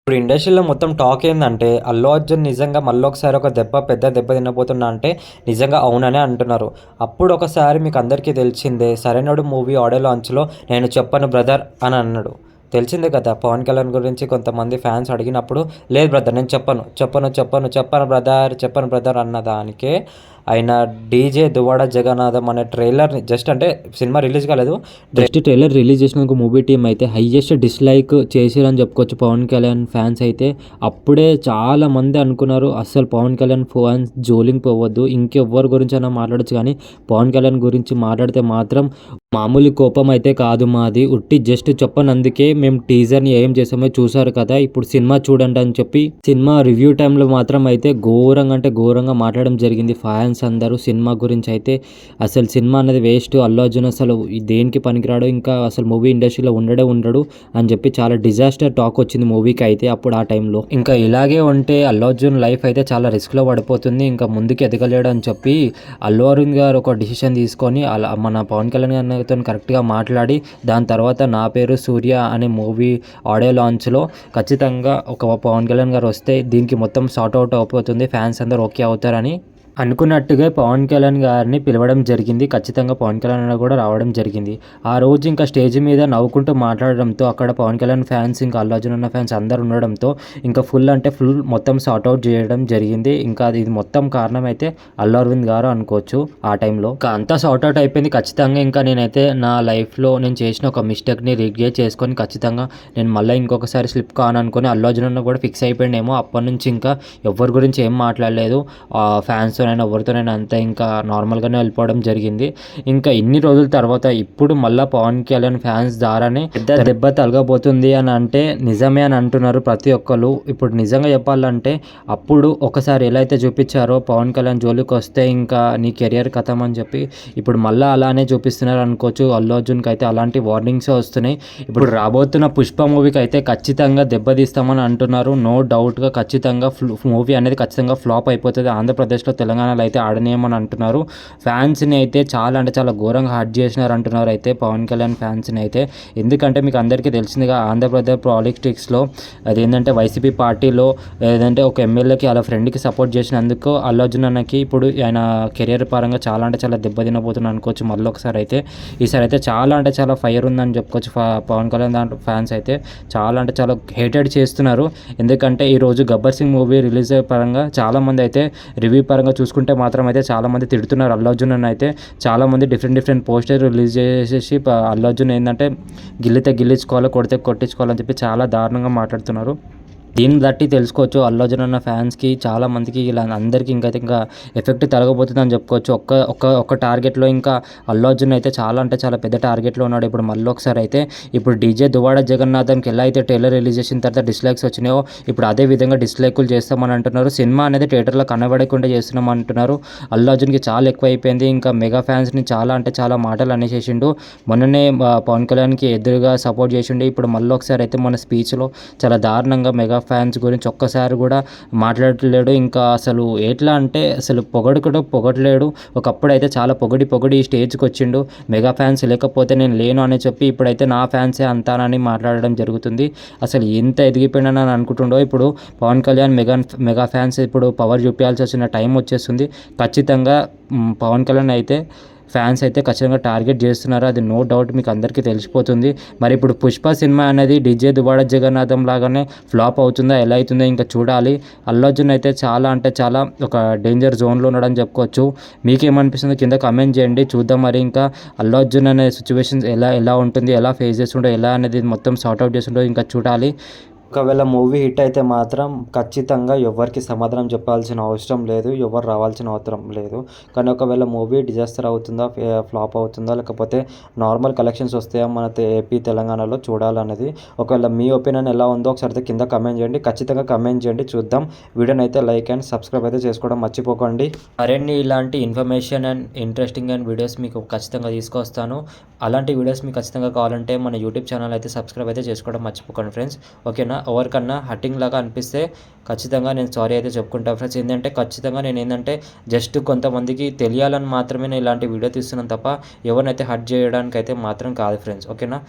ఇప్పుడు ఇండస్ట్రీలో మొత్తం టాక్ ఏందంటే అల్లు అర్జున్ నిజంగా మళ్ళొకసారి ఒక పెద్ద దెబ్బ తినబోతున్నా అంటే నిజంగా అవుననే అంటున్నారు. అప్పుడు ఒకసారి మీకు అందరికీ తెలిసిందే 'సరైనోడు' మూవీ ఆడియో లాంచ్‌లో నేను చెప్పను బ్రదర్ అని అన్నాడు. తెలిసిందే కదా! పవన్ కళ్యాణ్ గురించి కొంతమంది ఫ్యాన్స్ అడిగినప్పుడు లేదు బ్రదర్ నేను చెప్పను బ్రదర్ అన్న దానికే ఆయన 'డీజే దువ్వాడ జగన్నాథం' అనే ట్రైలర్‌ని జస్ట్ అంటే సినిమా రిలీజ్ కాలేదు. జస్ట్ ట్రైలర్ రిలీజ్ చేసినందుకు మూవీ టీమ్ అయితే హైయెస్ట్ డిస్‌లైక్ చేసిరని చెప్పుకోవచ్చు పవన్ కళ్యాణ్ ఫ్యాన్స్ అయితే. అప్పుడే చాలామంది అనుకున్నారు అస్సలు పవన్ కళ్యాణ్ ఫ్యాన్స్ జోలికి పోవద్దు. ఇంకెవ్వరి గురించైనా మాట్లాడొచ్చు కానీ పవన్ కళ్యాణ్ గురించి మాట్లాడితే మాత్రం మామూలు కోపం అయితే కాదు మాది. ఉట్టి జస్ట్ చెప్పనందుకే మేము టీజర్‌ని ఏం చేసామో చూసారు కదా! ఇప్పుడు సినిమా చూడండి అని చెప్పి సినిమా రివ్యూ టైంలో మాత్రం అయితే ఘోరంగా అంటే ఘోరంగా మాట్లాడడం జరిగింది ఫ్యాన్స్ అందరూ సినిమా గురించి అయితే. అసలు సినిమా అనేది వేస్ట్. అల్లు అర్జున్ అసలు దేనికి పనికిరాడు. ఇంకా అసలు మూవీ ఇండస్ట్రీలో ఉండడు అని చెప్పి చాలా డిజాస్టర్ టాక్ వచ్చింది మూవీకి అయితే అప్పుడు ఆ టైంలో. ఇంకా ఇలాగే ఉంటే అల్లు అర్జున్ లైఫ్ అయితే చాలా రిస్క్‌లో పడిపోతుంది. ఇంకా ముందుకు ఎదగలేడు అని చెప్పి అల్లు అరవింద్ గారు ఒక డిసిషన్ తీసుకొని అలా మన పవన్ కళ్యాణ్ గారితో కరెక్ట్‌గా మాట్లాడి దాని తర్వాత 'నా పేరు సూర్య' అనే మూవీ ఆడియో లాంచ్‌లో ఖచ్చితంగా ఒక పవన్ కళ్యాణ్ గారు వస్తే దీనికి మొత్తం సార్ట్ అవుట్ అయిపోతుంది. ఫ్యాన్స్ అందరూ ఓకే అవుతారని అనుకున్నట్టుగా పవన్ కళ్యాణ్ గారిని పిలవడం జరిగింది. ఖచ్చితంగా పవన్ కళ్యాణ్ గారు కూడా రావడం జరిగింది. ఆ రోజు ఇంకా స్టేజ్ మీద నవ్వుకుంటూ మాట్లాడడంతో అక్కడ పవన్ కళ్యాణ్ ఫ్యాన్స్ ఇంకా అల్లు అర్జున్ అన్న ఫ్యాన్స్ అందరూ ఉండడంతో ఇంకా ఫుల్ మొత్తం సార్ట్ అవుట్ చేయడం జరిగింది. ఇంకా ఇది మొత్తం కారణం అయితే అల్లు అరవింద్ గారు అనుకోవచ్చు ఆ టైంలో. ఇంకా అంతా సార్ట్ అవుట్ అయిపోయింది. ఖచ్చితంగా ఇంకా నేనైతే నా లైఫ్‌లో నేను చేసిన ఒక మిస్టేక్‌ని రిగ్రెట్ చేసుకొని ఖచ్చితంగా నేను మళ్ళీ ఇంకొకసారి స్లిప్ కాను అనుకొని అల్లు అర్జున్ అన్న కూడా ఫిక్స్ అయిపోయిండేమో. అప్పటి నుంచి ఇంకా ఎవ్వరి గురించి ఏం మాట్లాడలేదు. ఫ్యాన్స్‌తో ఎవరితోనైనా అంతా ఇంకా నార్మల్గానే వెళ్ళిపోవడం జరిగింది. ఇంకా ఇన్ని రోజుల తర్వాత ఇప్పుడు మళ్ళీ పవన్ కళ్యాణ్ ఫ్యాన్స్ ద్వారానే పెద్ద దెబ్బ తలగబోతుంది అని అంటే నిజమే అని అంటున్నారు ప్రతి ఒక్కరు. ఇప్పుడు నిజంగా చెప్పాలంటే అప్పుడు ఒకసారి ఎలా అయితే చూపించారో పవన్ కళ్యాణ్ జోలికి వస్తే ఇంకా నీ కెరియర్ ఖతం అని చెప్పి ఇప్పుడు మళ్ళీ అలానే చూపిస్తున్నారు అనుకోవచ్చు. అల్లు అర్జున్కి అయితే అలాంటి వార్నింగ్స్ వస్తున్నాయి. ఇప్పుడు రాబోతున్న పుష్ప మూవీకి అయితే ఖచ్చితంగా దెబ్బతీస్తామని అంటున్నారు. నో డౌట్గా ఖచ్చితంగా మూవీ అనేది ఖచ్చితంగా ఫ్లాప్ అయిపోతుంది. ఆంధ్రప్రదేశ్లో తెలంగాణలో అయితే ఆడనేయమని అంటున్నారు. ఫ్యాన్స్ని అయితే చాలా అంటే చాలా ఘోరంగా హర్ట్ చేసినారు అంటున్నారు అయితే పవన్ కళ్యాణ్ ఫ్యాన్స్ని అయితే. ఎందుకంటే మీకు అందరికీ తెలిసిందిగా ఆంధ్రప్రదేశ్ పాలిటిక్స్లో అదేంటంటే వైసీపీ పార్టీలో ఏదంటే ఒక ఎమ్మెల్యేకి అలా ఫ్రెండ్కి సపోర్ట్ చేసినందుకు అల్లు అర్జున్ అన్నకి ఇప్పుడు ఆయన కెరియర్ పరంగా చాలా అంటే చాలా దెబ్బతినబోతున్నారు అనుకోవచ్చు. మళ్ళీ ఒకసారి అయితే ఈసారి అయితే చాలా అంటే చాలా ఫైర్ ఉందని చెప్పుకోవచ్చు. పవన్ కళ్యాణ్ దాంట్లో ఫ్యాన్స్ అయితే చాలా అంటే చాలా హేటెడ్ చేస్తున్నారు. ఎందుకంటే ఈరోజు గబ్బర్ సింగ్ మూవీ రిలీజ్ పరంగా చాలామంది అయితే రివ్యూ పరంగా చూసుకుంటే మాత్రం అయితే చాలామంది తిడుతున్నారు అల్లు అర్జున్ అని అయితే. చాలామంది డిఫరెంట్ పోస్టర్ రిలీజ్ చేసేసి అల్లు అర్జున్ ఏంటంటే గిల్లితే గిల్లించుకోవాలి, కొడితే కొట్టించుకోవాలని చెప్పి చాలా దారుణంగా మాట్లాడుతున్నారు. దీన్ని బట్టి తెలుసుకోవచ్చు అల్లు అర్జున్ అన్న ఫ్యాన్స్కి చాలా మందికి ఇలా అందరికీ ఇంకా ఎఫెక్ట్ తరగబోతుంది అని చెప్పుకోవచ్చు. ఒక్క టార్గెట్లో ఇంకా అల్లు అర్జున్ అయితే చాలా అంటే చాలా పెద్ద టార్గెట్లో ఉన్నాడు. ఇప్పుడు మళ్ళీ ఒకసారి అయితే ఇప్పుడు డీజే దువ్వాడ జగన్నాథంకి ఎలా అయితే ట్రైలర్ రిలీజ్ చేసిన తర్వాత డిస్లైక్స్ వచ్చినాయో ఇప్పుడు అదే విధంగా డిస్లైకులు చేస్తామని అంటున్నారు. సినిమా అనేది థియేటర్లో కనబడకుండా చేస్తున్నాం అంటున్నారు. అల్లు అర్జున్కి చాలా ఎక్కువ అయిపోయింది. ఇంకా మెగా ఫ్యాన్స్ని చాలా అంటే చాలా మాటలు అనేసేసిండు. మొన్ననే పవన్ కళ్యాణ్కి ఎదురుగా సపోర్ట్ చేసిండు. ఇప్పుడు మళ్ళీ ఒకసారి అయితే మన స్పీచ్లో చాలా దారుణంగా మెగా ఫ్యాన్స్ గురించి ఒక్కసారి కూడా మాట్లాడలేడు. ఇంకా అసలు ఎట్లా అంటే అసలు పొగడలేడు. ఒకప్పుడు అయితే చాలా పొగడి ఈ స్టేజ్కి వచ్చిండు. మెగా ఫ్యాన్స్ లేకపోతే నేను లేను అని చెప్పి ఇప్పుడైతే నా ఫ్యాన్సే అంతానని మాట్లాడడం జరుగుతుంది. అసలు ఎంత ఎదిగిపోయినా అని అనుకుంటుండో ఇప్పుడు పవన్ కళ్యాణ్ మెగా ఫ్యాన్స్ ఇప్పుడు పవర్ చూపించాల్సి వచ్చిన టైం వచ్చేస్తుంది. ఖచ్చితంగా పవన్ కళ్యాణ్ అయితే ఫ్యాన్స్ అయితే ఖచ్చితంగా టార్గెట్ చేస్తున్నారు. అది నో డౌట్ మీకు అందరికీ తెలిసిపోతుంది. మరి ఇప్పుడు పుష్ప సినిమా అనేది డీజే దువ్వాడ జగన్నాథం లాగానే ఫ్లాప్ అవుతుందా ఎలా అవుతుందో ఇంకా చూడాలి. అల్లు అర్జున్ అయితే చాలా అంటే చాలా ఒక డేంజర్ జోన్లో ఉన్నాడని చెప్పుకోవచ్చు. మీకేమనిపిస్తుందో కింద కమెంట్ చేయండి. చూద్దాం మరి ఇంకా అల్లు అర్జున్ అనే సిచ్యువేషన్స్ ఎలా ఉంటుంది, ఎలా ఫేస్ చేస్తుండో, ఎలా అనేది మొత్తం సార్ట్ అవుట్ చేస్తుండో ఇంకా చూడాలి. ఒకవేళ మూవీ హిట్ అయితే మాత్రం ఖచ్చితంగా ఎవరికి సమాధానం చెప్పాల్సిన అవసరం లేదు, ఎవరు రావాల్సిన అవసరం లేదు. కానీ ఒకవేళ మూవీ డిజాస్టర్ అవుతుందా, ఫ్లాప్ అవుతుందా, లేకపోతే నార్మల్ కలెక్షన్స్ వస్తాయా మన ఏపీ తెలంగాణలో చూడాలనేది. ఒకవేళ మీ ఒపీనియన్ ఎలా ఉందో ఒకసారి కింద కమెంట్ చేయండి. ఖచ్చితంగా కమెంట్ చేయండి, చూద్దాం. వీడియోని అయితే లైక్ అండ్ సబ్స్క్రైబ్ అయితే చేసుకోవడం మర్చిపోకండి. మరిన్ని ఇలాంటి information and interesting and videos మీకు ఖచ్చితంగా తీసుకొస్తాను. అలాంటి వీడియోస్ మీకు ఖచ్చితంగా కావాలంటే మన యూట్యూబ్ ఛానల్ అయితే సబ్స్క్రైబ్ అయితే చేసుకోవడం మర్చిపోకండి ఫ్రెండ్స్. ఓకేనా? ఎవరికన్నా హర్టింగ్ లాగా అనిపిస్తే ఖచ్చితంగా నేను సారీ అయితే చెప్పుకుంటాను ఫ్రెండ్స్. ఏంటంటే ఖచ్చితంగా నేను ఏంటంటే జస్ట్ కొంతమందికి తెలియాలని మాత్రమే నేను ఇలాంటి వీడియో తీస్తున్నాను తప్ప ఎవరినైతే హర్ట్ చేయడానికి అయితే మాత్రం కాదు ఫ్రెండ్స్. ఓకేనా?